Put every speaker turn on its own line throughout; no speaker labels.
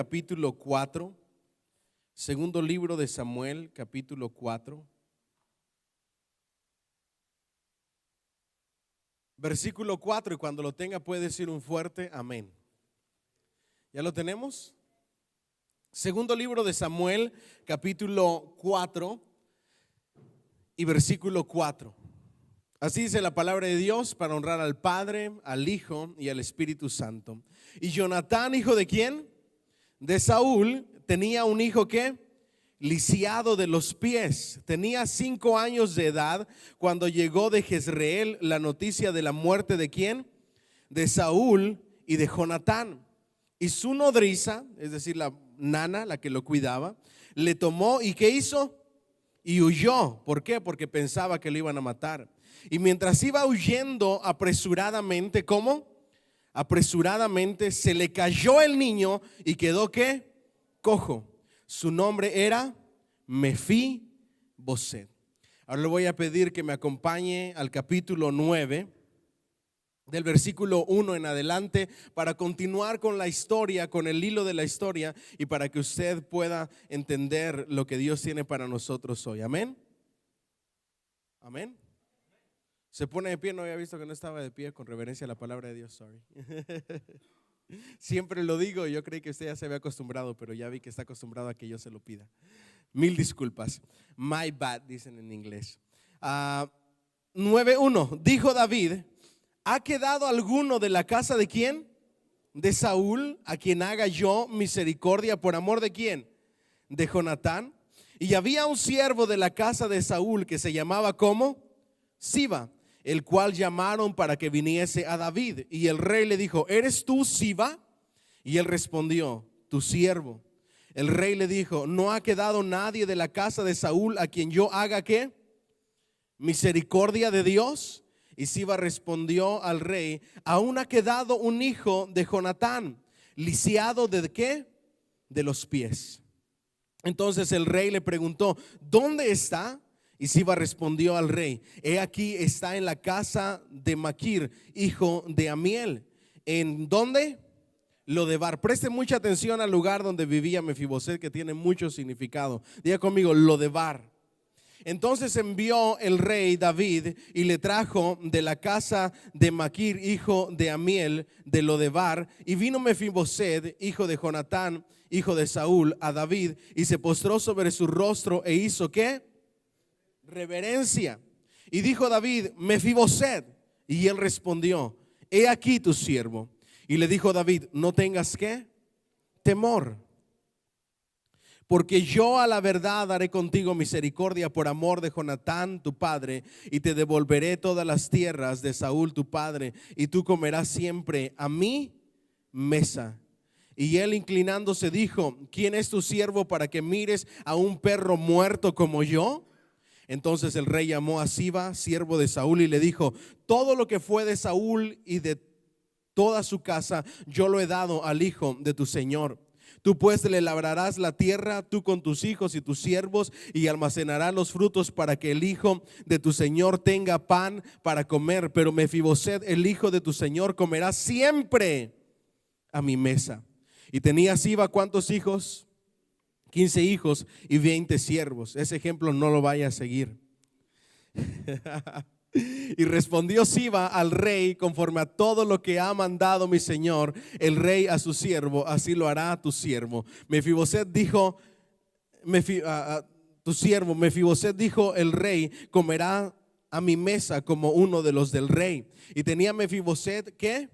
capítulo 4. Segundo libro de Samuel, capítulo 4. Versículo 4, y cuando lo tenga puede decir un fuerte amén. ¿Ya lo tenemos? Segundo libro de Samuel, capítulo 4 y versículo 4. Así dice la palabra de Dios para honrar al Padre, al Hijo y al Espíritu Santo. Y Jonatán, hijo de ¿quién? De Saúl, tenía un hijo que lisiado de los pies. Tenía 5 años de edad cuando llegó de Jezreel la noticia de la muerte de ¿quién? De Saúl y de Jonatán. Y su nodriza, es decir, la nana, la que lo cuidaba, le tomó y ¿qué hizo? Y huyó. ¿Por qué? Porque pensaba que lo iban a matar. Y mientras iba huyendo apresuradamente, ¿cómo? Apresuradamente se le cayó el niño y quedó ¿qué? Cojo. Su nombre era Mefiboset. Ahora le voy a pedir que me acompañe al capítulo 9, del versículo 1 en adelante, para continuar con la historia, con el hilo de la historia, y para que usted pueda entender lo que Dios tiene para nosotros hoy. Amén. Amén. Se pone de pie, no había visto que no estaba de pie, con reverencia a la palabra de Dios, sorry. Siempre lo digo, yo creí que usted ya se había acostumbrado, pero ya vi que está acostumbrado a que yo se lo pida. Mil disculpas. My bad, dicen en inglés. 9:1. Dijo David: ¿ha quedado alguno de la casa de quién? De Saúl, a quien haga yo misericordia por amor de quién? De Jonatán. Y había un siervo de la casa de Saúl que se llamaba ¿cómo? Siba, el cual llamaron para que viniese a David. Y el rey le dijo: ¿eres tú Siba? Y él respondió: tu siervo. El rey le dijo: ¿no ha quedado nadie de la casa de Saúl a quien yo haga ¿qué? Misericordia de Dios. Y Siba respondió al rey: aún ha quedado un hijo de Jonatán, lisiado de ¿qué? De los pies. Entonces el rey le preguntó: ¿dónde está? Y Siba respondió al rey: he aquí, está en la casa de Maquir, hijo de Amiel. ¿En dónde? Lodebar. Preste mucha atención al lugar donde vivía Mefiboset, que tiene mucho significado. Diga conmigo: Lodebar. Entonces envió el rey David y le trajo de la casa de Maquir, hijo de Amiel, de Lodebar. Y vino Mefiboset, hijo de Jonatán, hijo de Saúl, a David, y se postró sobre su rostro e hizo ¿qué? Reverencia. Y dijo David: Mefiboset. Y él respondió: he aquí tu siervo. Y le dijo David: no tengas ¿qué? Temor, porque yo a la verdad haré contigo misericordia por amor de Jonatán tu padre, y te devolveré todas las tierras de Saúl tu padre, y tú comerás siempre a mi mesa. Y él, inclinándose, dijo: ¿quién es tu siervo para que mires a un perro muerto como yo? Entonces el rey llamó a Siba, siervo de Saúl, y le dijo: todo lo que fue de Saúl y de toda su casa yo lo he dado al hijo de tu señor. Tú pues le labrarás la tierra, tú con tus hijos y tus siervos, y almacenarás los frutos para que el hijo de tu señor tenga pan para comer. Pero Mefiboset, el hijo de tu señor, comerá siempre a mi mesa. Y tenía Siba ¿cuántos hijos? 15 hijos y 20 siervos. Ese ejemplo no lo vaya a seguir. Y respondió Siba al rey: conforme a todo lo que ha mandado mi señor el rey a su siervo, así lo hará a tu siervo. Mefiboset dijo: tu siervo. Mefiboset dijo el rey: comerá a mi mesa como uno de los del rey. Y tenía Mefiboset ¿qué?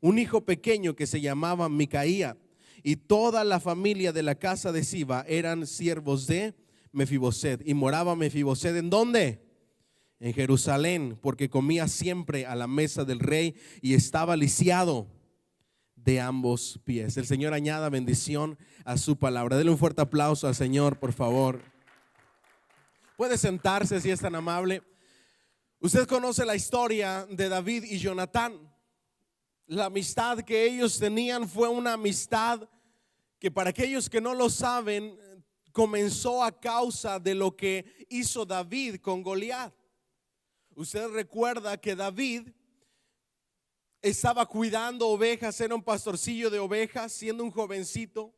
Un hijo pequeño que se llamaba Micaía. Y toda la familia de la casa de Siba eran siervos de Mefiboset. Y moraba Mefiboset ¿en dónde? En Jerusalén, porque comía siempre a la mesa del rey y estaba lisiado de ambos pies. El Señor añada bendición a su palabra. Dele un fuerte aplauso al Señor, por favor. Puede sentarse si es tan amable. Usted conoce la historia de David y Jonatán. La amistad que ellos tenían fue una amistad que, para aquellos que no lo saben, comenzó a causa de lo que hizo David con Goliat. Usted recuerda que David estaba cuidando ovejas, era un pastorcillo de ovejas, siendo un jovencito.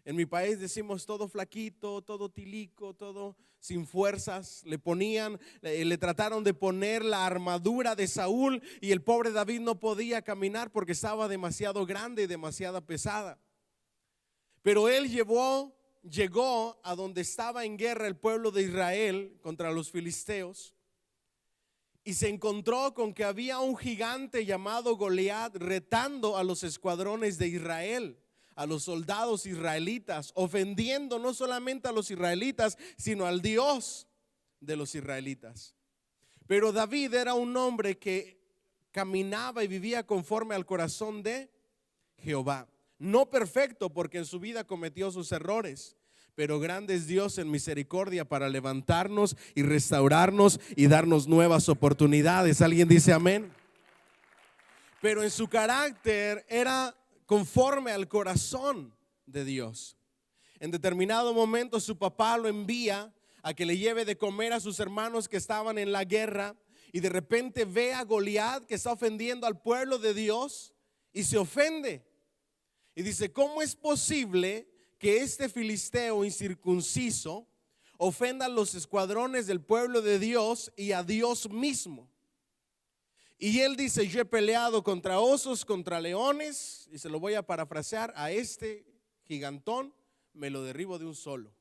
En mi país decimos todo flaquito, todo tilico, todo sin fuerzas. Le trataron de poner la armadura de Saúl y el pobre David no podía caminar porque estaba demasiado grande y demasiado pesada. Pero él llegó a donde estaba en guerra el pueblo de Israel contra los filisteos y se encontró con que había un gigante llamado Goliat retando a los escuadrones de Israel, a los soldados israelitas, ofendiendo no solamente a los israelitas, sino al Dios de los israelitas. Pero David era un hombre que caminaba y vivía conforme al corazón de Jehová. No perfecto, porque en su vida cometió sus errores, pero grande es Dios en misericordia para levantarnos y restaurarnos y darnos nuevas oportunidades. ¿Alguien dice amén? Pero en su carácter era conforme al corazón de Dios. En determinado momento su papá lo envía a que le lleve de comer a sus hermanos que estaban en la guerra, y de repente ve a Goliat que está ofendiendo al pueblo de Dios y se ofende. Y dice: ¿cómo es posible que este filisteo incircunciso ofenda a los escuadrones del pueblo de Dios y a Dios mismo? Y él dice: yo he peleado contra osos, contra leones, y se lo voy a parafrasear, a este gigantón me lo derribo de un solo.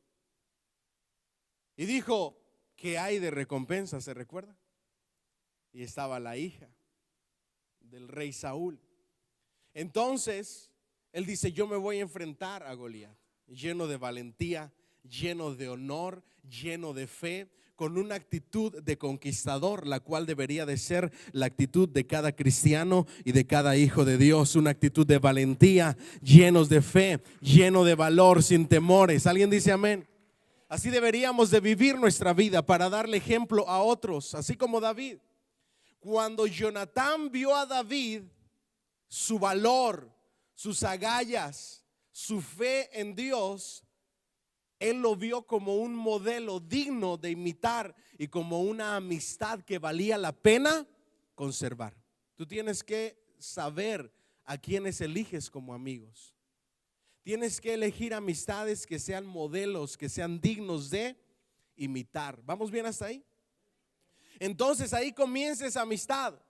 Y dijo: ¿qué hay de recompensa? ¿Se recuerda? Y estaba la hija del rey Saúl. Entonces él dice: yo me voy a enfrentar a Goliat, lleno de valentía, lleno de honor, lleno de fe, con una actitud de conquistador, la cual debería de ser la actitud de cada cristiano y de cada hijo de Dios. Una actitud de valentía, llenos de fe, lleno de valor, sin temores. ¿Alguien dice amén? Así deberíamos de vivir nuestra vida, para darle ejemplo a otros, así como David. Cuando Jonatán vio a David, su valor, sus agallas, su fe en Dios, él lo vio como un modelo digno de imitar y como una amistad que valía la pena conservar. Tú tienes que saber a quienes eliges como amigos. Tienes que elegir amistades que sean modelos, que sean dignos de imitar. ¿Vamos bien hasta ahí? Entonces ahí comienza esa amistad.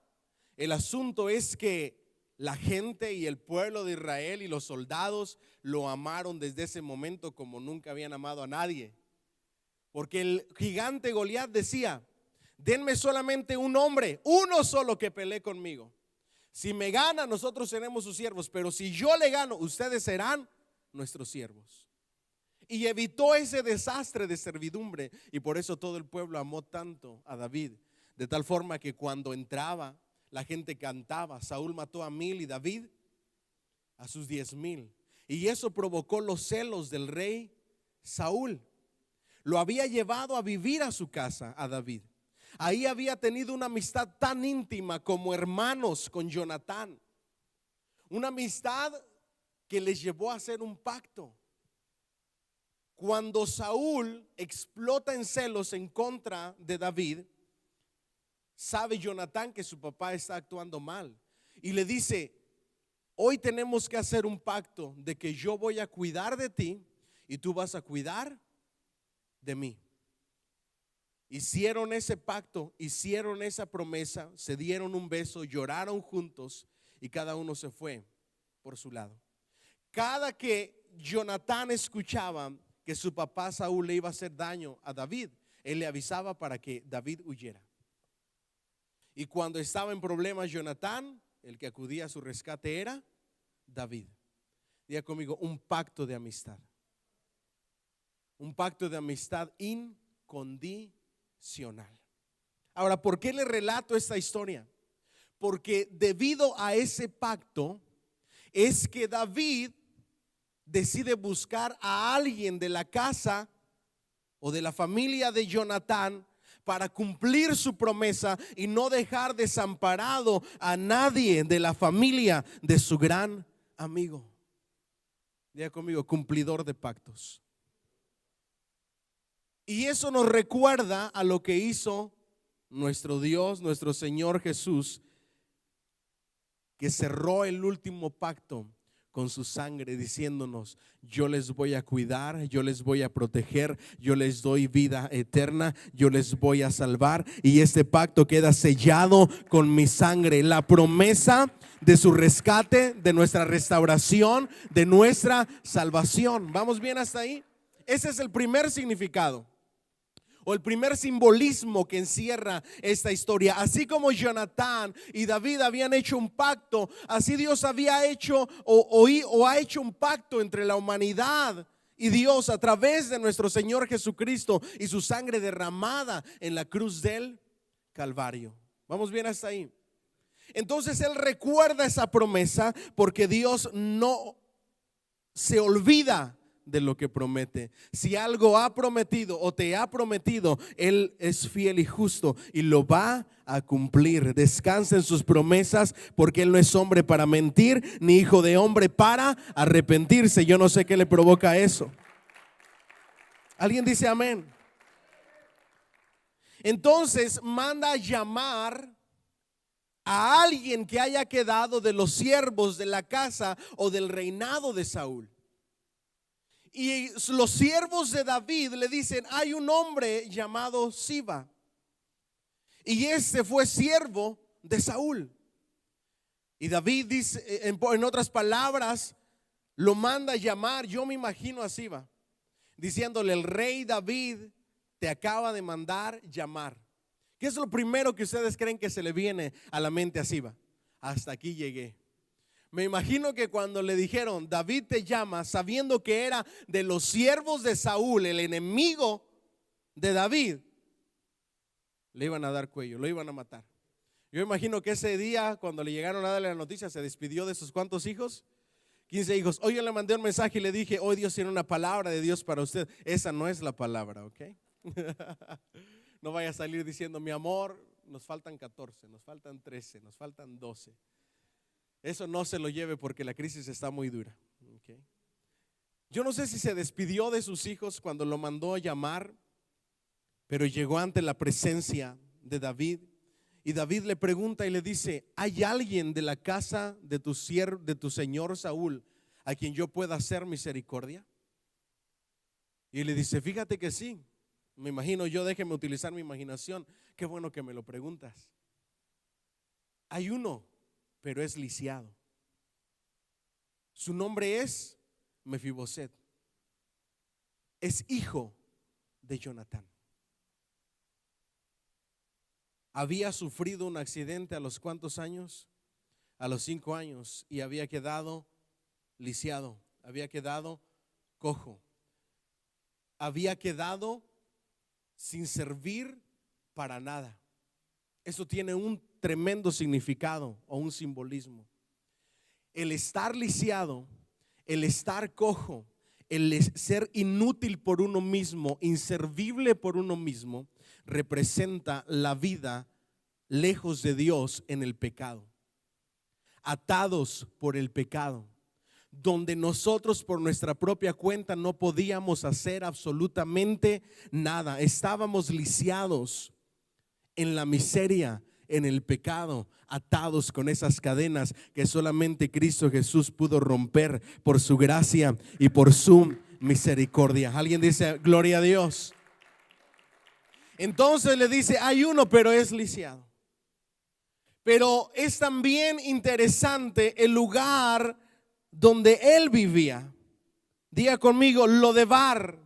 El asunto es que la gente y el pueblo de Israel y los soldados lo amaron desde ese momento como nunca habían amado a nadie. Porque el gigante Goliat decía: denme solamente un hombre, uno solo que pelee conmigo. Si me gana, nosotros seremos sus siervos, pero si yo le gano, ustedes serán nuestros siervos. Y evitó ese desastre de servidumbre, y por eso todo el pueblo amó tanto a David, de tal forma que cuando entraba, la gente cantaba: Saúl mató a 1000 y David a sus 10,000. Y eso provocó los celos del rey Saúl. Lo había llevado a vivir a su casa a David. Ahí había tenido una amistad tan íntima como hermanos con Jonatán. Una amistad que les llevó a hacer un pacto. Cuando Saúl explota en celos en contra de David, sabe Jonatán que su papá está actuando mal y le dice: hoy tenemos que hacer un pacto de que yo voy a cuidar de ti y tú vas a cuidar de mí. Hicieron ese pacto, hicieron esa promesa, se dieron un beso, lloraron juntos y cada uno se fue por su lado. Cada que Jonatán escuchaba que su papá Saúl le iba a hacer daño a David, él le avisaba para que David huyera. Y cuando estaba en problemas Jonatán, el que acudía a su rescate era David. Diga conmigo: un pacto de amistad. Un pacto de amistad incondicional. Ahora, ¿por qué le relato esta historia? Porque debido a ese pacto es que David decide buscar a alguien de la casa o de la familia de Jonatán para cumplir su promesa y no dejar desamparado a nadie de la familia de su gran amigo. Diga conmigo: cumplidor de pactos. Y eso nos recuerda a lo que hizo nuestro Dios, nuestro Señor Jesús, que cerró el último pacto con su sangre, diciéndonos: yo les voy a cuidar, yo les voy a proteger, yo les doy vida eterna, yo les voy a salvar, y este pacto queda sellado con mi sangre. La promesa de su rescate, de nuestra restauración, de nuestra salvación. ¿Vamos bien hasta ahí? Ese es el primer significado, o el primer simbolismo que encierra esta historia. Así como Jonatán y David habían hecho un pacto, así Dios había hecho o ha hecho un pacto entre la humanidad y Dios a través de nuestro Señor Jesucristo y su sangre derramada en la cruz del Calvario. ¿Vamos bien hasta ahí? Entonces Él recuerda esa promesa, porque Dios no se olvida de lo que promete. Si algo ha prometido o te ha prometido, Él es fiel y justo y lo va a cumplir. Descansa en sus promesas, porque Él no es hombre para mentir, ni hijo de hombre para arrepentirse. Yo no sé qué le provoca eso. ¿Alguien dice amén? Entonces manda a llamar a alguien que haya quedado de los siervos de la casa o del reinado de Saúl. Y los siervos de David le dicen: hay un hombre llamado Siba, y este fue siervo de Saúl. Y David dice, en otras palabras, lo manda a llamar. Yo me imagino a Siba diciéndole: el rey David te acaba de mandar llamar. ¿Qué es lo primero que ustedes creen que se le viene a la mente a Siba? Hasta aquí llegué. Me imagino que cuando le dijeron: David te llama, sabiendo que era de los siervos de Saúl, el enemigo de David, le iban a dar cuello, lo iban a matar. Yo imagino que ese día, cuando le llegaron a darle la noticia, se despidió de sus ¿cuántos hijos? 15 hijos. Hoy yo le mandé un mensaje y le dije: hoy Dios tiene una palabra de Dios para usted. Esa no es la palabra, ¿ok? No vaya a salir diciendo: mi amor, nos faltan 14, nos faltan 13, nos faltan 12. Eso no se lo lleve, porque la crisis está muy dura. Okay. Yo no sé si se despidió de sus hijos cuando lo mandó a llamar, pero llegó ante la presencia de David, y David le pregunta y le dice: ¿hay alguien de la casa de tu señor Saúl a quien yo pueda hacer misericordia? Y le dice: fíjate que sí. Me imagino yo, déjeme utilizar mi imaginación. Qué bueno que me lo preguntas. Hay uno, pero es lisiado. Su nombre es Mefiboset. Es hijo de Jonatán. Había sufrido un accidente a los ¿cuántos años? A los 5 años, y había quedado lisiado, había quedado cojo, había quedado sin servir para nada. Eso tiene un tremendo significado o un simbolismo. El estar lisiado, el estar cojo, el ser inútil por uno mismo, inservible por uno mismo, representa la vida lejos de Dios en el pecado, atados por el pecado, donde nosotros por nuestra propia cuenta no podíamos hacer absolutamente nada. Estábamos lisiados en la miseria, en el pecado, atados con esas cadenas que solamente Cristo Jesús pudo romper por su gracia y por su misericordia. Alguien dice gloria a Dios. Entonces le dice: hay uno, pero es lisiado. Pero es también interesante el lugar donde él vivía. Diga conmigo: Lodebar.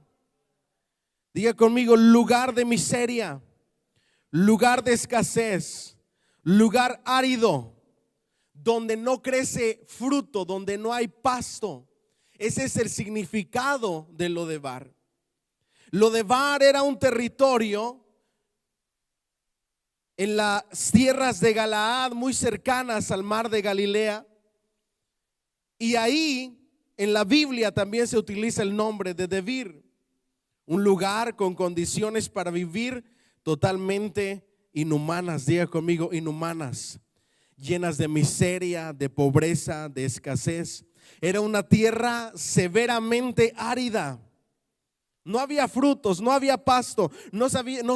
Diga conmigo: lugar de miseria, lugar de escasez, lugar árido, donde no crece fruto, donde no hay pasto. Ese es el significado de Lodebar. Lodebar era un territorio en las tierras de Galaad, muy cercanas al mar de Galilea. Y ahí en la Biblia también se utiliza el nombre de Debir, un lugar con condiciones para vivir totalmente inhumanas. Diga conmigo: inhumanas, llenas de miseria, de pobreza, de escasez. Era una tierra severamente árida. No había frutos, no había pasto, no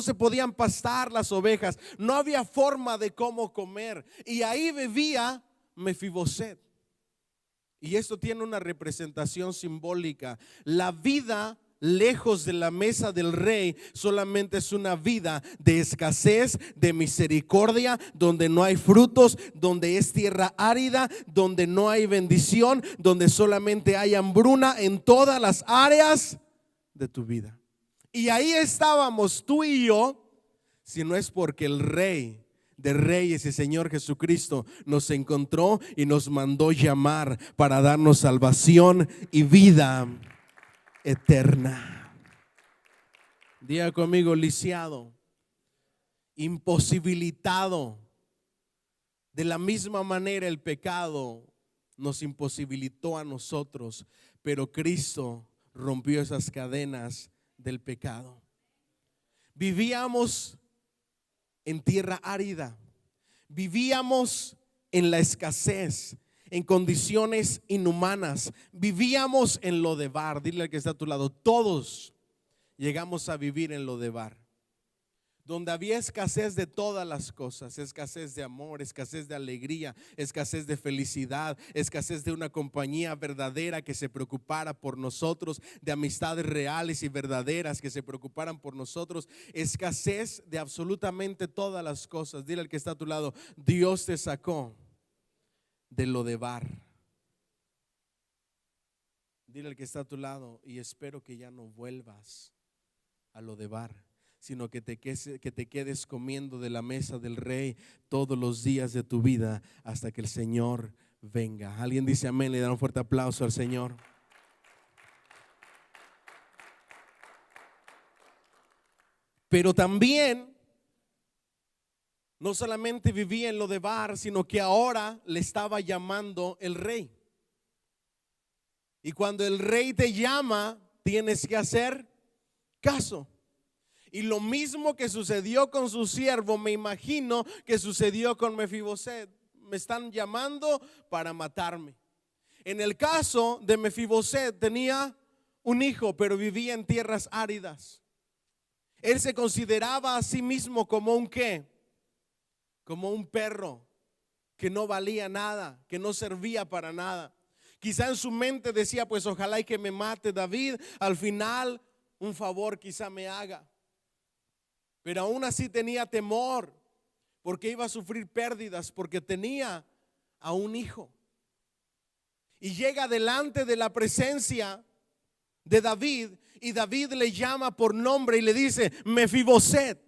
se podían pastar las ovejas, no había forma de cómo comer. Y ahí vivía Mefiboset. Y esto tiene una representación simbólica. La vida lejos de la mesa del rey solamente es una vida de escasez, de misericordia, donde no hay frutos, donde es tierra árida, donde no hay bendición, donde solamente hay hambruna en todas las áreas de tu vida. Y ahí estábamos tú y yo, si no es porque el Rey de Reyes y Señor Jesucristo nos encontró y nos mandó llamar para darnos salvación y vida eterna. Diga conmigo: lisiado, imposibilitado. De la misma manera el pecado nos imposibilitó a nosotros, pero Cristo rompió esas cadenas del pecado. Vivíamos en tierra árida, vivíamos en la escasez, en condiciones inhumanas, vivíamos en Lodebar. Dile al que está a tu lado: todos llegamos a vivir en Lodebar, donde había escasez de todas las cosas, escasez de amor, escasez de alegría, escasez de felicidad, escasez de una compañía verdadera que se preocupara por nosotros, de amistades reales y verdaderas que se preocuparan por nosotros, escasez de absolutamente todas las cosas. Dile al que está a tu lado: Dios te sacó de Lodebar. Dile al que está a tu lado: y espero que ya no vuelvas a Lodebar, sino que te quedes comiendo de la mesa del Rey todos los días de tu vida hasta que el Señor venga. Alguien dice amén. Le dan un fuerte aplauso al Señor. Pero también no solamente vivía en Lodebar, sino que ahora le estaba llamando el Rey. Y cuando el Rey te llama, tienes que hacer caso. Y lo mismo que sucedió con su siervo, me imagino que sucedió con Mefiboset. Me están llamando para matarme. En el caso de Mefiboset, tenía un hijo, pero vivía en tierras áridas. Él se consideraba a sí mismo como un ¿qué? Como un perro que no valía nada, que no servía para nada. Quizá en su mente decía: pues ojalá y que me mate David, al final un favor quizá me haga. Pero aún así tenía temor, porque iba a sufrir pérdidas, porque tenía a un hijo. Y llega delante de la presencia de David, y David le llama por nombre y le dice: Mefiboset.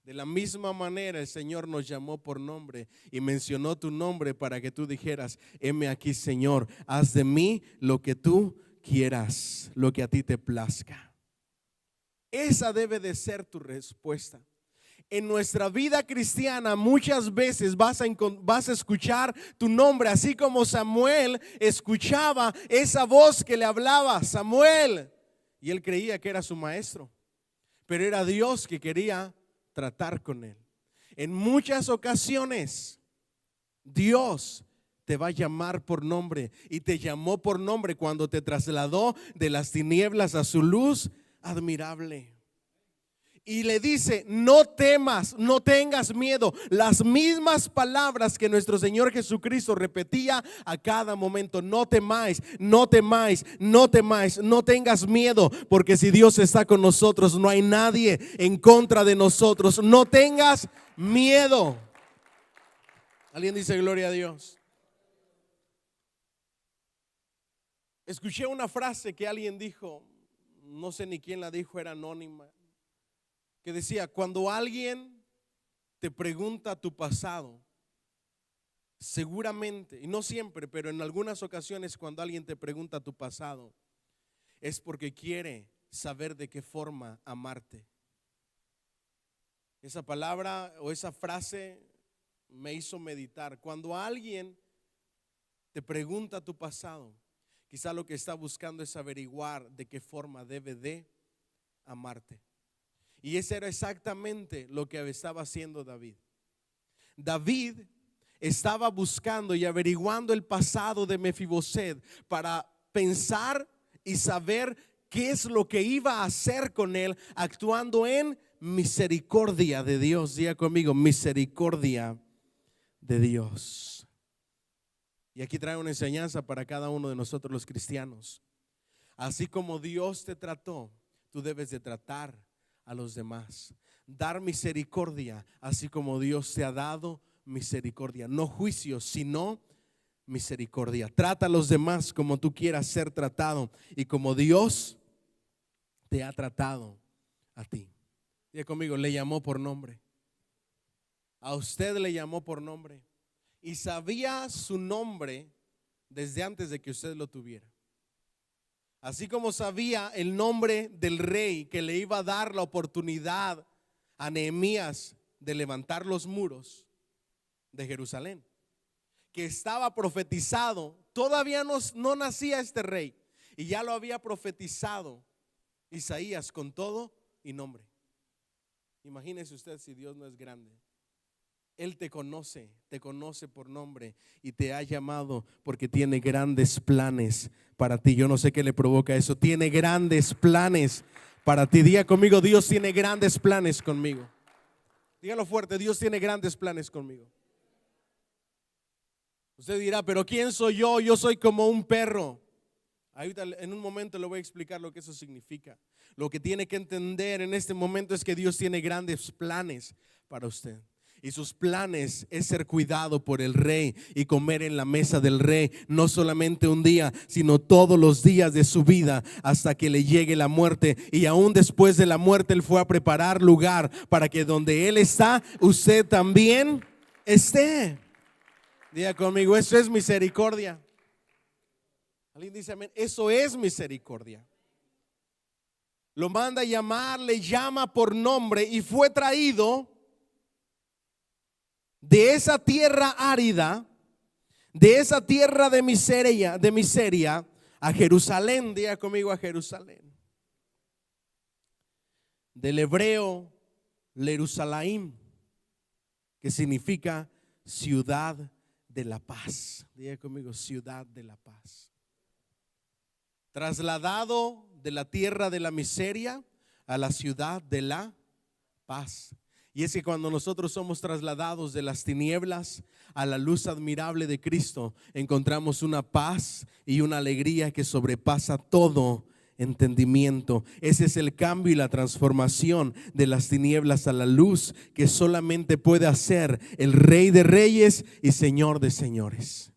De la misma manera el Señor nos llamó por nombre y mencionó tu nombre para que tú dijeras: heme aquí, Señor, haz de mí lo que tú quieras, lo que a ti te plazca. Esa debe de ser tu respuesta. En nuestra vida cristiana muchas veces vas a escuchar tu nombre, así como Samuel escuchaba esa voz que le hablaba: Samuel. Y él creía que era su maestro, pero era Dios que quería tratar con él. En muchas ocasiones Dios te va a llamar por nombre, y te llamó por nombre cuando te trasladó de las tinieblas a su luz admirable. Y le dice: no temas, no tengas miedo. Las mismas palabras que nuestro Señor Jesucristo repetía a cada momento: no temáis, no temáis, no temáis, no tengas miedo, porque si Dios está con nosotros, no hay nadie en contra de nosotros. No tengas miedo. ¿Alguien dice gloria a Dios? Escuché una frase que alguien dijo, no sé ni quién la dijo, era anónima, que decía: cuando alguien te pregunta tu pasado, seguramente, y no siempre, pero en algunas ocasiones, cuando alguien te pregunta tu pasado, es porque quiere saber de qué forma amarte. Esa palabra o esa frase me hizo meditar. Cuando alguien te pregunta tu pasado, quizá lo que está buscando es averiguar de qué forma debe de amarte. Y ese era exactamente lo que estaba haciendo David. David estaba buscando y averiguando el pasado de Mefiboset para pensar y saber qué es lo que iba a hacer con él, actuando en misericordia de Dios. Diga conmigo: misericordia de Dios. Y aquí trae una enseñanza para cada uno de nosotros los cristianos. Así como Dios te trató, tú debes de tratar a los demás. Dar misericordia, así como Dios te ha dado misericordia. No juicio, sino misericordia. Trata a los demás como tú quieras ser tratado y como Dios te ha tratado a ti. Diga conmigo, le llamó por nombre. A usted le llamó por nombre y sabía su nombre desde antes de que usted lo tuviera. Así como sabía el nombre del rey que le iba a dar la oportunidad a Nehemías de levantar los muros de Jerusalén, que estaba profetizado, todavía no nacía este rey y ya lo había profetizado Isaías con todo y nombre. Imagínese usted si Dios no es grande. Él te conoce por nombre y te ha llamado porque tiene grandes planes para ti. Yo no sé qué le provoca eso. Tiene grandes planes para ti. Diga conmigo, Dios tiene grandes planes conmigo. Dígalo fuerte, Dios tiene grandes planes conmigo. Usted dirá, pero ¿quién soy yo? Yo soy como un perro. Ahorita en un momento le voy a explicar lo que eso significa. Lo que tiene que entender en este momento es que Dios tiene grandes planes para usted. Y sus planes es ser cuidado por el rey y comer en la mesa del rey, no solamente un día, sino todos los días de su vida hasta que le llegue la muerte. Y aún después de la muerte, Él fue a preparar lugar para que donde Él está, usted también esté. Diga conmigo, eso es misericordia. Alguien dice amén, eso es misericordia. Lo manda a llamar, le llama por nombre y fue traído de esa tierra árida, de esa tierra de miseria a Jerusalén. Diga conmigo, a Jerusalén. Del hebreo Lerusalaim, que significa ciudad de la paz. Diga conmigo, ciudad de la paz. Trasladado de la tierra de la miseria a la ciudad de la paz. Y es que cuando nosotros somos trasladados de las tinieblas a la luz admirable de Cristo, encontramos una paz y una alegría que sobrepasa todo entendimiento. Ese es el cambio y la transformación de las tinieblas a la luz que solamente puede hacer el Rey de Reyes y Señor de Señores.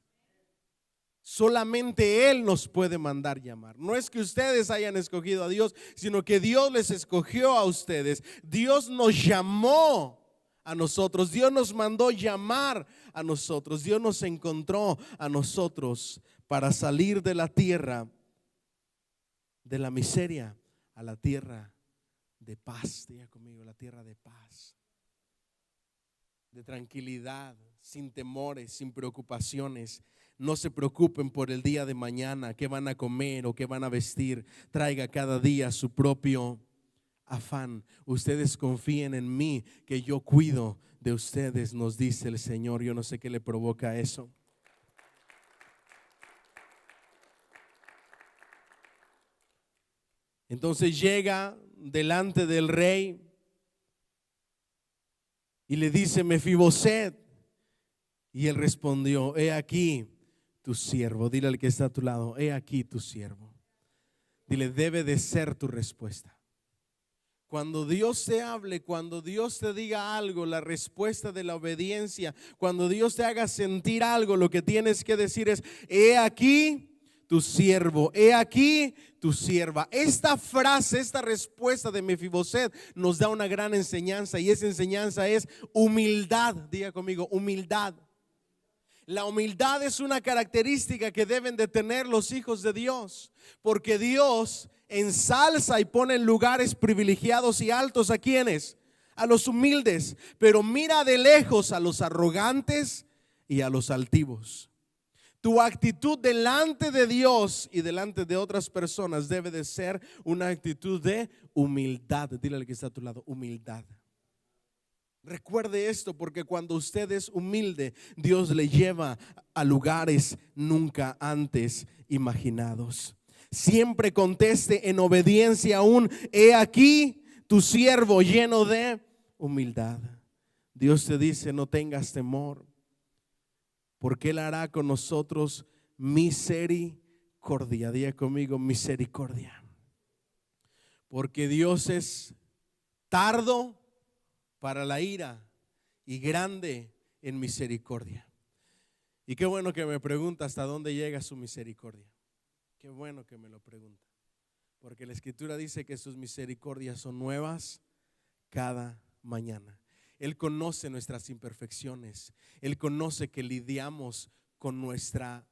Solamente Él nos puede mandar llamar. No es que ustedes hayan escogido a Dios, sino que Dios les escogió a ustedes. Dios nos llamó a nosotros. Dios nos mandó llamar a nosotros. Dios nos encontró a nosotros para salir de la tierra de la miseria a la tierra de paz. Diga conmigo, la tierra de paz, de tranquilidad, sin temores, sin preocupaciones. No se preocupen por el día de mañana, qué van a comer o qué van a vestir. Traiga cada día su propio afán. Ustedes confíen en mí, que yo cuido de ustedes, nos dice el Señor. Yo no sé qué le provoca eso. Entonces llega delante del rey y le dice, Mefiboset. Y él respondió, he aquí tu siervo. Dile al que está a tu lado, he aquí tu siervo. Dile, debe de ser tu respuesta. Cuando Dios te hable, cuando Dios te diga algo, la respuesta de la obediencia, cuando Dios te haga sentir algo, lo que tienes que decir es, he aquí tu siervo, he aquí tu sierva. Esta frase, esta respuesta de Mefiboset nos da una gran enseñanza, y esa enseñanza es humildad. Diga conmigo, humildad. La humildad es una característica que deben de tener los hijos de Dios, porque Dios ensalza y pone en lugares privilegiados y altos a quienes, a los humildes, pero mira de lejos a los arrogantes y a los altivos. Tu actitud delante de Dios y delante de otras personas debe de ser una actitud de humildad. Dile al que está a tu lado, humildad. Recuerde esto, porque cuando usted es humilde, Dios le lleva a lugares nunca antes imaginados. Siempre conteste en obediencia aún, he aquí tu siervo, lleno de humildad. Dios te dice, no tengas temor, porque Él hará con nosotros misericordia. Diga conmigo, misericordia. Porque Dios es tardo para la ira y grande en misericordia. Y qué bueno que me pregunta hasta dónde llega su misericordia. Qué bueno que me lo pregunta. Porque la Escritura dice que sus misericordias son nuevas cada mañana. Él conoce nuestras imperfecciones. Él conoce que lidiamos con nuestra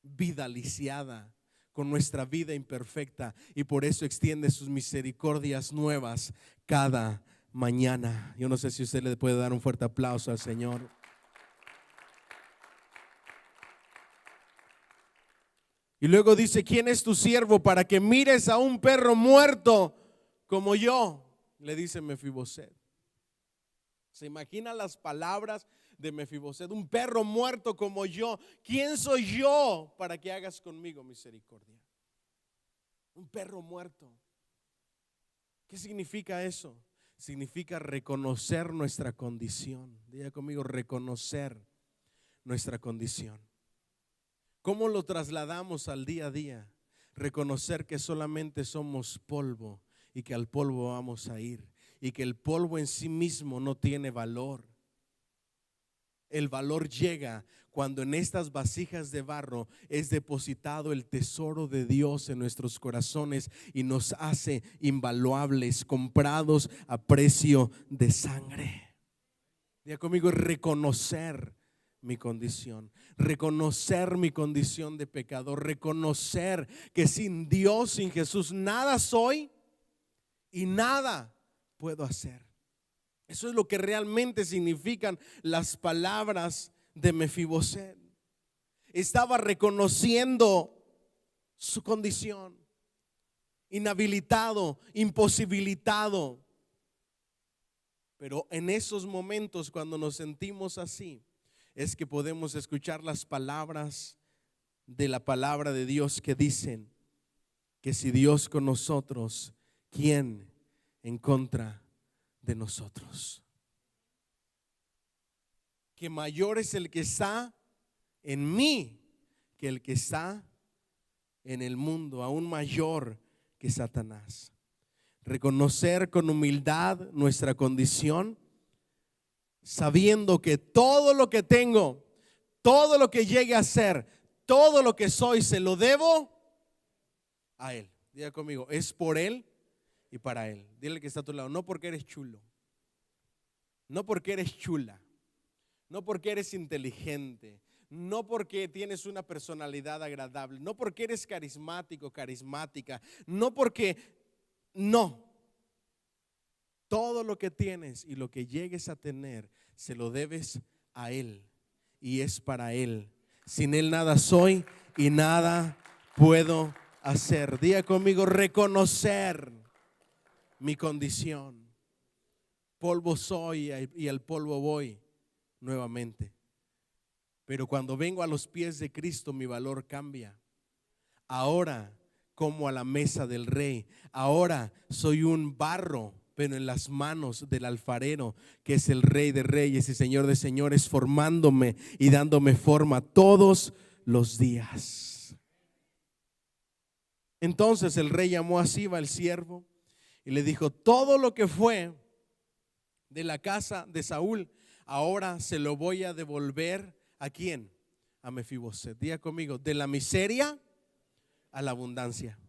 vida lisiada, con nuestra vida imperfecta, y por eso extiende sus misericordias nuevas cada mañana. Yo no sé si usted le puede dar un fuerte aplauso al Señor. Y luego dice: ¿quién es tu siervo para que mires a un perro muerto como yo? Le dice Mefiboset. ¿Se imagina las palabras de Mefiboset? Un perro muerto como yo. ¿Quién soy yo para que hagas conmigo misericordia? Un perro muerto. ¿Qué significa eso? Significa reconocer nuestra condición. Diga conmigo, reconocer nuestra condición. ¿Cómo lo trasladamos al día a día? Reconocer que solamente somos polvo y que al polvo vamos a ir, y que el polvo en sí mismo no tiene valor. El valor llega cuando en estas vasijas de barro es depositado el tesoro de Dios en nuestros corazones y nos hace invaluables, comprados a precio de sangre. Diga conmigo, reconocer mi condición, reconocer mi condición de pecador, reconocer que sin Dios, sin Jesús, nada soy y nada puedo hacer. Eso es lo que realmente significan las palabras de Mefiboset. Estaba reconociendo su condición, inhabilitado, imposibilitado. Pero en esos momentos, cuando nos sentimos así, es que podemos escuchar las palabras de la palabra de Dios que dicen que si Dios con nosotros, ¿quién en contra de nosotros? Que mayor es el que está en mí que el que está en el mundo, aún mayor que Satanás. Reconocer con humildad nuestra condición, sabiendo que todo lo que tengo, todo lo que llegue a ser, todo lo que soy, se lo debo a Él. Diga conmigo, es por Él y para Él. Dile que está a tu lado, no porque eres chulo, no porque eres chula, no porque eres inteligente, no porque tienes una personalidad agradable, no porque eres carismático, carismática, no porque, no. Todo lo que tienes y lo que llegues a tener, se lo debes a Él y es para Él. Sin Él nada soy y nada puedo hacer. Diga conmigo, reconocer mi condición. Polvo soy y al polvo voy nuevamente. Pero cuando vengo a los pies de Cristo, mi valor cambia. Ahora como a la mesa del Rey. Ahora soy un barro, pero en las manos del alfarero, que es el Rey de Reyes y Señor de Señores, formándome y dándome forma todos los días. Entonces el rey llamó a Siba, el siervo, y le dijo: todo lo que fue de la casa de Saúl, ahora se lo voy a devolver. ¿A quién? A Mefiboset. Diga conmigo, de la miseria a la abundancia,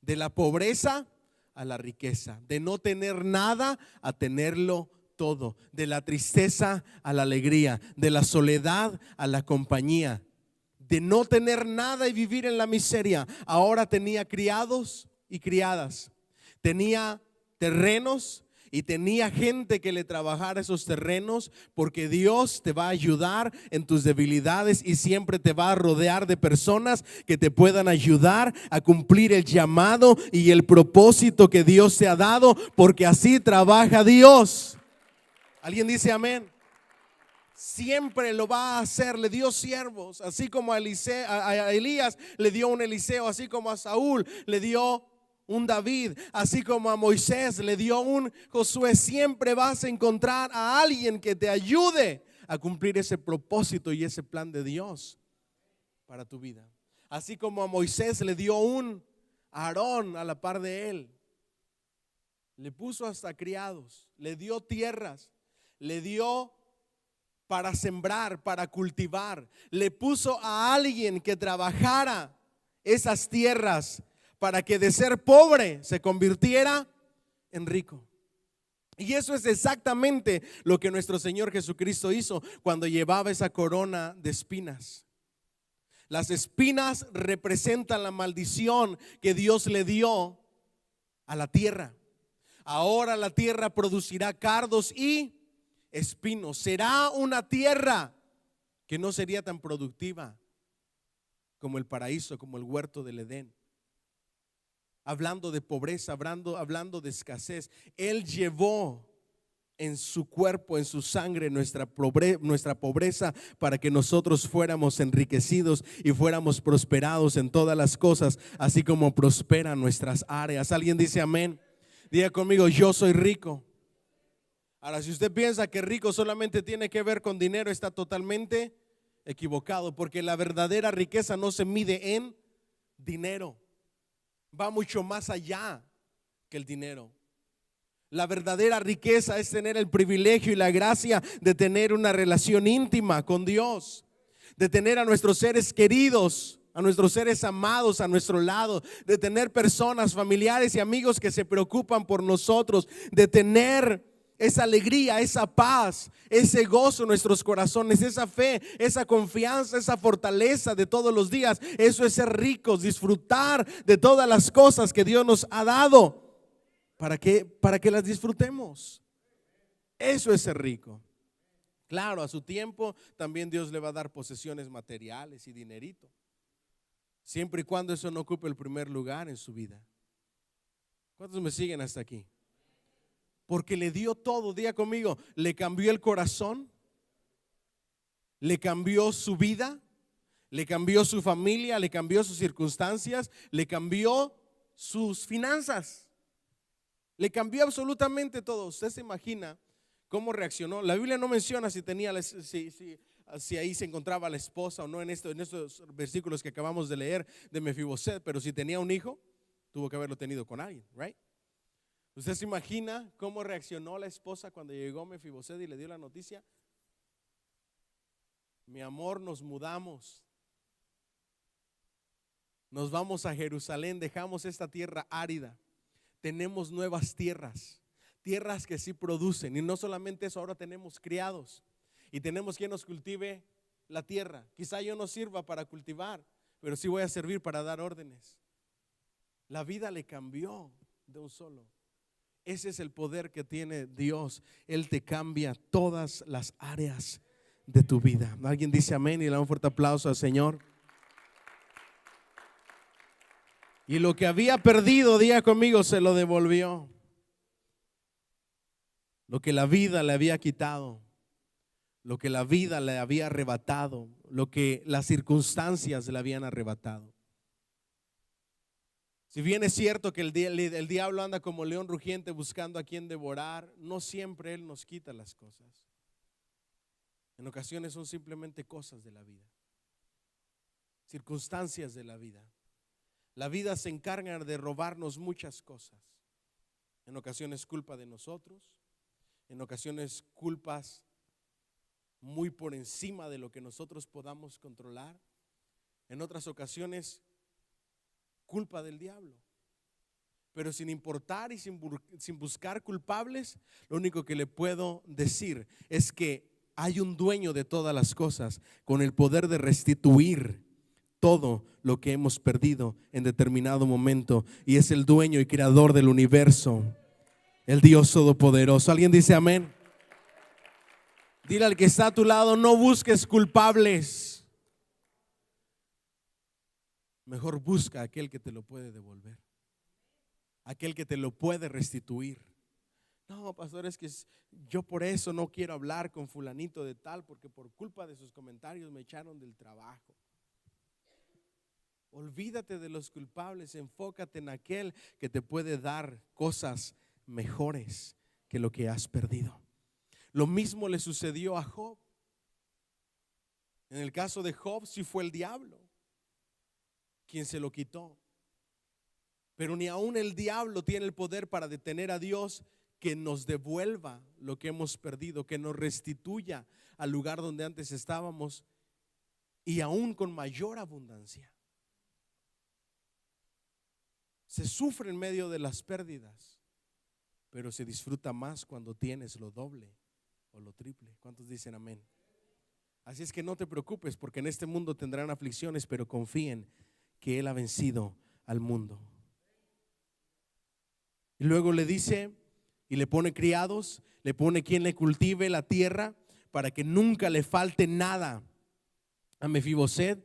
de la pobreza a la riqueza, de no tener nada a tenerlo todo, de la tristeza a la alegría, de la soledad a la compañía, de no tener nada y vivir en la miseria. Ahora tenía criados y criadas, tenía terrenos y tenía gente que le trabajara esos terrenos, porque Dios te va a ayudar en tus debilidades y siempre te va a rodear de personas que te puedan ayudar a cumplir el llamado y el propósito que Dios te ha dado, porque así trabaja Dios. ¿Alguien dice amén? Siempre lo va a hacer. Le dio siervos, así como a Elías le dio un Eliseo, así como a Saúl le dio un David, así como a Moisés le dio un Josué. Siempre vas a encontrar a alguien que te ayude a cumplir ese propósito y ese plan de Dios para tu vida. Así como a Moisés le dio un Aarón a la par de él, le puso hasta criados, le dio tierras, le dio para sembrar, para cultivar, le puso a alguien que trabajara esas tierras para que de ser pobre se convirtiera en rico. Y eso es exactamente lo que nuestro Señor Jesucristo hizo cuando llevaba esa corona de espinas. Las espinas representan la maldición que Dios le dio a la tierra. Ahora la tierra producirá cardos y espinos. Será una tierra que no sería tan productiva como el paraíso, como el huerto del Edén. Hablando de pobreza, hablando de escasez, Él llevó en su cuerpo, en su sangre, nuestra pobreza, para que nosotros fuéramos enriquecidos y fuéramos prosperados en todas las cosas, así como prosperan nuestras áreas. ¿Alguien dice amén? Diga conmigo: yo soy rico. Ahora, si usted piensa que rico solamente tiene que ver con dinero, está totalmente equivocado, porque la verdadera riqueza no se mide en dinero, va mucho más allá que el dinero. La verdadera riqueza es tener el privilegio y la gracia de tener una relación íntima con Dios, de tener a nuestros seres queridos, a nuestros seres amados a nuestro lado, de tener personas, familiares y amigos que se preocupan por nosotros, de tener esa alegría, esa paz, ese gozo en nuestros corazones, esa fe, esa confianza, esa fortaleza de todos los días. Eso es ser ricos, disfrutar de todas las cosas que Dios nos ha dado para que las disfrutemos. Eso es ser rico. Claro, a su tiempo también Dios le va a dar posesiones materiales y dinerito, siempre y cuando eso no ocupe el primer lugar en su vida. ¿Cuántos me siguen hasta aquí? Porque le dio todo. Diga conmigo: le cambió el corazón, le cambió su vida, le cambió su familia, le cambió sus circunstancias, le cambió sus finanzas, le cambió absolutamente todo. Usted se imagina cómo reaccionó. La Biblia no menciona si tenía, si ahí se encontraba la esposa o no en estos versículos que acabamos de leer de Mefiboset, pero si tenía un hijo, tuvo que haberlo tenido con alguien, right? ¿Usted se imagina cómo reaccionó la esposa cuando llegó Mefiboset y le dio la noticia? Mi amor, nos mudamos, nos vamos a Jerusalén, dejamos esta tierra árida, tenemos nuevas tierras, tierras que sí producen. Y no solamente eso, ahora tenemos criados y tenemos quien nos cultive la tierra. Quizá yo no sirva para cultivar, pero sí voy a servir para dar órdenes. La vida le cambió de un solo. Ese es el poder que tiene Dios. Él te cambia todas las áreas de tu vida. Alguien dice amén y le da un fuerte aplauso al Señor. Y lo que había perdido, diga conmigo, se lo devolvió. Lo que la vida le había quitado, lo que la vida le había arrebatado, lo que las circunstancias le habían arrebatado. Si bien es cierto que el diablo anda como león rugiente buscando a quien devorar, no siempre él nos quita las cosas. En ocasiones son simplemente cosas de la vida, circunstancias de la vida. La vida se encarga de robarnos muchas cosas. En ocasiones culpa de nosotros, en ocasiones culpas muy por encima de lo que nosotros podamos controlar. En otras ocasiones culpa del diablo. Pero sin importar y sin buscar culpables, lo único que le puedo decir es que hay un dueño de todas las cosas con el poder de restituir todo lo que hemos perdido en determinado momento, y es el dueño y creador del universo, el Dios todopoderoso. ¿Alguien dice amén? Dile al que está a tu lado: no busques culpables, mejor busca a aquel que te lo puede devolver, aquel que te lo puede restituir. No, pastor, es que yo por eso no quiero hablar con fulanito de tal, porque por culpa de sus comentarios me echaron del trabajo. Olvídate de los culpables, enfócate en aquel que te puede dar cosas mejores que lo que has perdido. Lo mismo le sucedió a Job. En el caso de Job sí fue el diablo quien se lo quitó. Pero ni aún el diablo tiene el poder para detener a Dios que nos devuelva lo que hemos perdido, que nos restituya al lugar donde antes estábamos y aún con mayor abundancia. Se sufre en medio de las pérdidas, pero se disfruta más cuando tienes lo doble o lo triple. ¿Cuántos dicen amén? Así es que no te preocupes, porque en este mundo tendrán aflicciones, pero confíen que Él ha vencido al mundo. Y luego le dice y le pone criados, le pone quien le cultive la tierra para que nunca le falte nada a Mefiboset.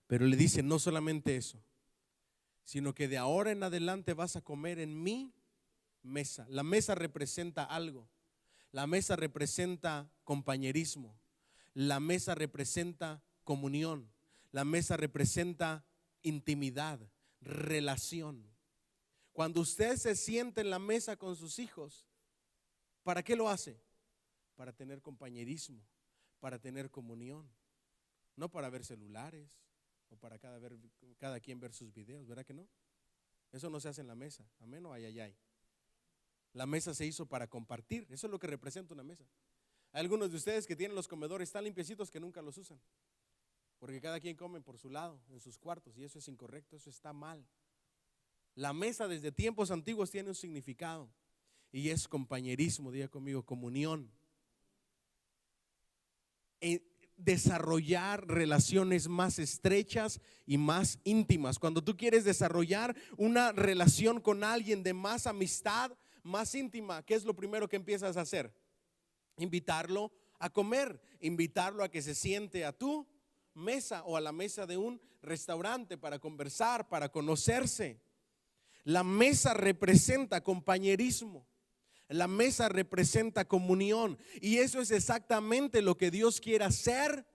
Pero le dice no solamente eso, sino que de ahora en adelante vas a comer en mi mesa. La mesa representa algo. La mesa representa compañerismo. La mesa representa comunión. La mesa representa intimidad, relación. Cuando usted se siente en la mesa con sus hijos, ¿para qué lo hace? Para tener compañerismo, para tener comunión, no para ver celulares o para cada quien ver sus videos, ¿verdad que no? Eso no se hace en la mesa, amén o ay, ay, ay. La mesa se hizo para compartir, eso es lo que representa una mesa. Hay algunos de ustedes que tienen los comedores tan limpiecitos que nunca los usan, porque cada quien come por su lado, en sus cuartos, y eso es incorrecto, eso está mal. La mesa desde tiempos antiguos tiene un significado y es compañerismo, diga conmigo, comunión. Desarrollar relaciones más estrechas y más íntimas. Cuando tú quieres desarrollar una relación con alguien de más amistad, más íntima, ¿qué es lo primero que empiezas a hacer? Invitarlo a comer, invitarlo a que se siente a tu mesa o a la mesa de un restaurante para conversar, para conocerse. La mesa representa compañerismo. La mesa representa comunión. Y eso es exactamente lo que Dios quiere hacer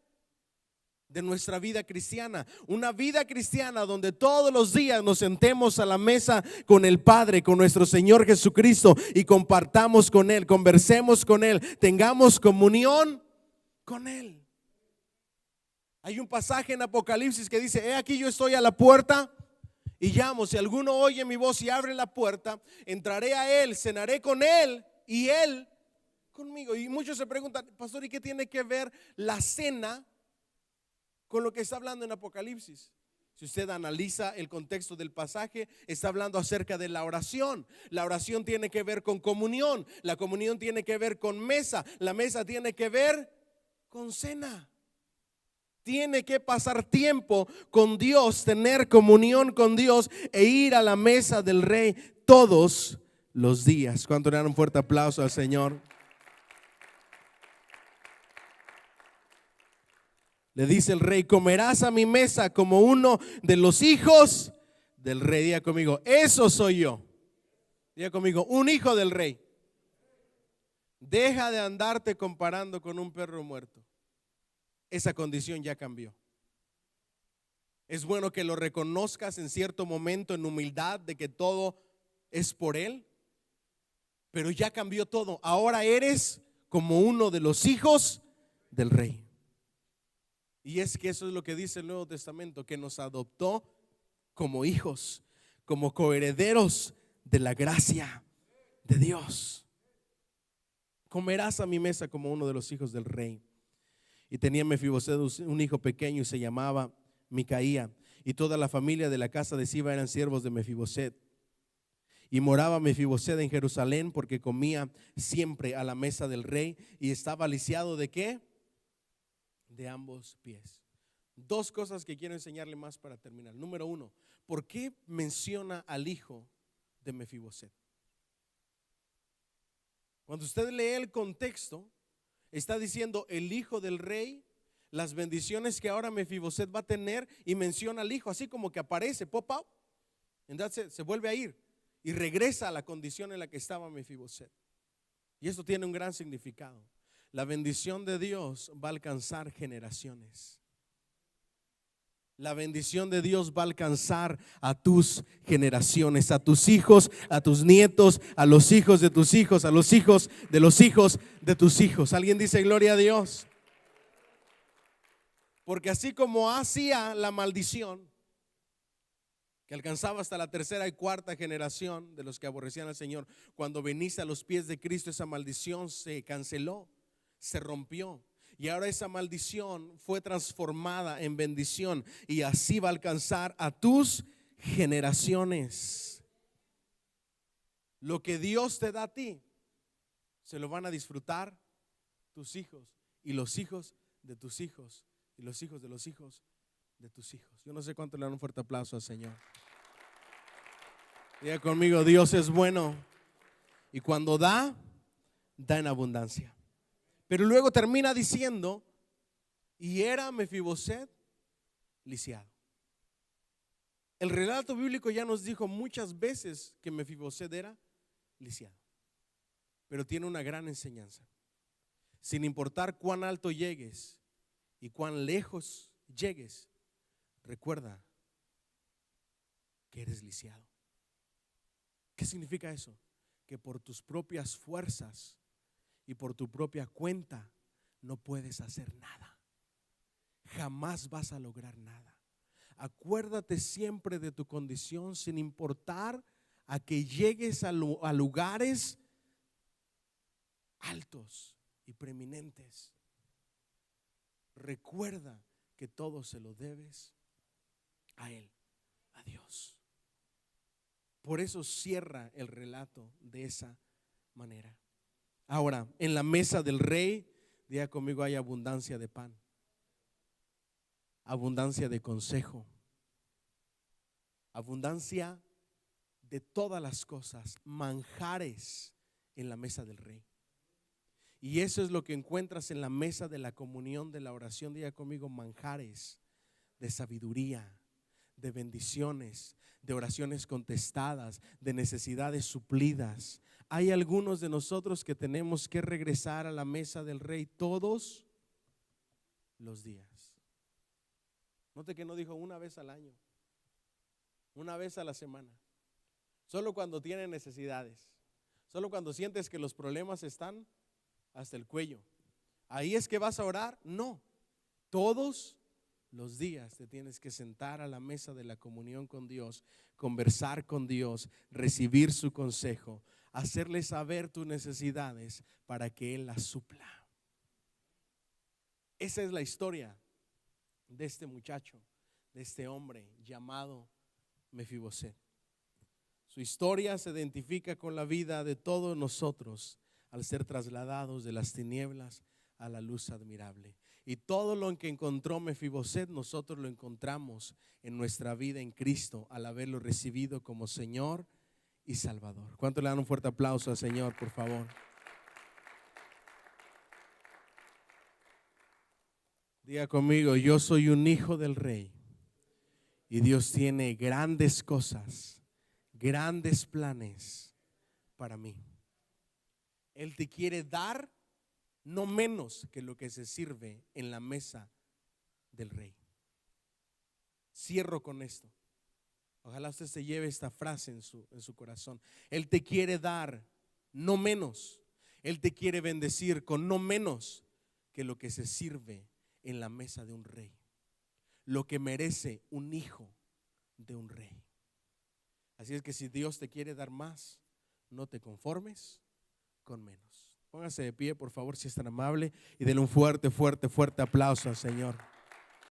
de nuestra vida cristiana. Una vida cristiana donde todos los días nos sentemos a la mesa con el Padre, con nuestro Señor Jesucristo, y compartamos con Él, conversemos con Él, tengamos comunión con Él. Hay un pasaje en Apocalipsis que dice: he aquí yo estoy a la puerta y llamo. Si alguno oye mi voz y abre la puerta, entraré a él, cenaré con él y él conmigo. Y muchos se preguntan: pastor, ¿y qué tiene que ver la cena con lo que está hablando en Apocalipsis? Si usted analiza el contexto del pasaje, está hablando acerca de la oración. La oración tiene que ver con comunión. La comunión tiene que ver con mesa. La mesa tiene que ver con cena. Tiene que pasar tiempo con Dios, tener comunión con Dios e ir a la mesa del Rey todos los días. ¿Cuánto le dan un fuerte aplauso al Señor? Le dice el Rey: comerás a mi mesa como uno de los hijos del Rey. Diga conmigo: eso soy yo. Diga conmigo: un hijo del Rey. Deja de andarte comparando con un perro muerto. Esa condición ya cambió. Es bueno que lo reconozcas en cierto momento en humildad de que todo es por Él, pero ya cambió todo. Ahora eres como uno de los hijos del Rey. Y es que eso es lo que dice el Nuevo Testamento, que nos adoptó como hijos, como coherederos de la gracia de Dios. Comerás a mi mesa como uno de los hijos del Rey. Y tenía Mefiboset un hijo pequeño y se llamaba Micaía, y toda la familia de la casa de Siba eran siervos de Mefiboset. Y moraba Mefiboset en Jerusalén, porque comía siempre a la mesa del rey y estaba lisiado ¿de qué? De ambos pies. Dos cosas que quiero enseñarle más para terminar. Número uno, ¿por qué menciona al hijo de Mefiboset? Cuando usted lee el contexto, está diciendo el hijo del rey, las bendiciones que ahora Mefiboset va a tener, y menciona al hijo, así como que aparece, pop out, entonces se vuelve a ir y regresa a la condición en la que estaba Mefiboset. Y esto tiene un gran significado. La bendición de Dios va a alcanzar generaciones. La bendición de Dios va a alcanzar a tus generaciones, a tus hijos, a tus nietos, a los hijos de tus hijos, a los hijos de los hijos de tus hijos. ¿Alguien dice gloria a Dios? Porque así como hacía la maldición, que alcanzaba hasta la tercera y cuarta generación de los que aborrecían al Señor, cuando veniste a los pies de Cristo, esa maldición se canceló, se rompió. Y ahora esa maldición fue transformada en bendición, y así va a alcanzar a tus generaciones. Lo que Dios te da a ti, se lo van a disfrutar tus hijos y los hijos de tus hijos y los hijos de los hijos de tus hijos. Yo no sé cuánto le dan un fuerte aplauso al Señor. Diga conmigo, Dios es bueno, y cuando da, da en abundancia. Pero luego termina diciendo: y era Mefiboset lisiado. El relato bíblico ya nos dijo muchas veces que Mefiboset era lisiado, pero tiene una gran enseñanza. Sin importar cuán alto llegues y cuán lejos llegues, recuerda que eres lisiado. ¿Qué significa eso? Que por tus propias fuerzas y por tu propia cuenta no puedes hacer nada. Jamás vas a lograr nada. Acuérdate siempre de tu condición, sin importar a que llegues a lugares altos y preeminentes. Recuerda que todo se lo debes a Él, a Dios. Por eso cierra el relato de esa manera. Ahora, en la mesa del rey, diga conmigo, hay abundancia de pan, abundancia de consejo, abundancia de todas las cosas, manjares en la mesa del rey. Y eso es lo que encuentras en la mesa de la comunión, de la oración. Diga conmigo, manjares de sabiduría, de bendiciones, de oraciones contestadas, de necesidades suplidas. Hay algunos de nosotros que tenemos que regresar a la mesa del rey todos los días. Note que no dijo una vez al año, una vez a la semana, solo cuando tienen necesidades, solo cuando sientes que los problemas están hasta el cuello. ¿Ahí es que vas a orar? No, todos los días te tienes que sentar a la mesa de la comunión con Dios, conversar con Dios, recibir su consejo, hacerle saber tus necesidades para que Él las supla. Esa es la historia de este muchacho, de este hombre llamado Mefiboset. Su historia se identifica con la vida de todos nosotros al ser trasladados de las tinieblas a la luz admirable. Y todo lo que encontró Mefiboset, nosotros lo encontramos en nuestra vida en Cristo al haberlo recibido como Señor y Salvador. ¿Cuánto le dan un fuerte aplauso al Señor, por favor? Diga conmigo, yo soy un hijo del Rey, y Dios tiene grandes cosas, grandes planes para mí. Él te quiere dar no menos que lo que se sirve en la mesa del rey. Cierro con esto. Ojalá usted se lleve esta frase en su corazón. Él te quiere dar no menos. Él te quiere bendecir con no menos que lo que se sirve en la mesa de un rey. Lo que merece un hijo de un rey. Así es que si Dios te quiere dar más, no te conformes con menos. Póngase de pie, por favor, si es tan amable, y denle un fuerte, fuerte, fuerte aplauso al Señor.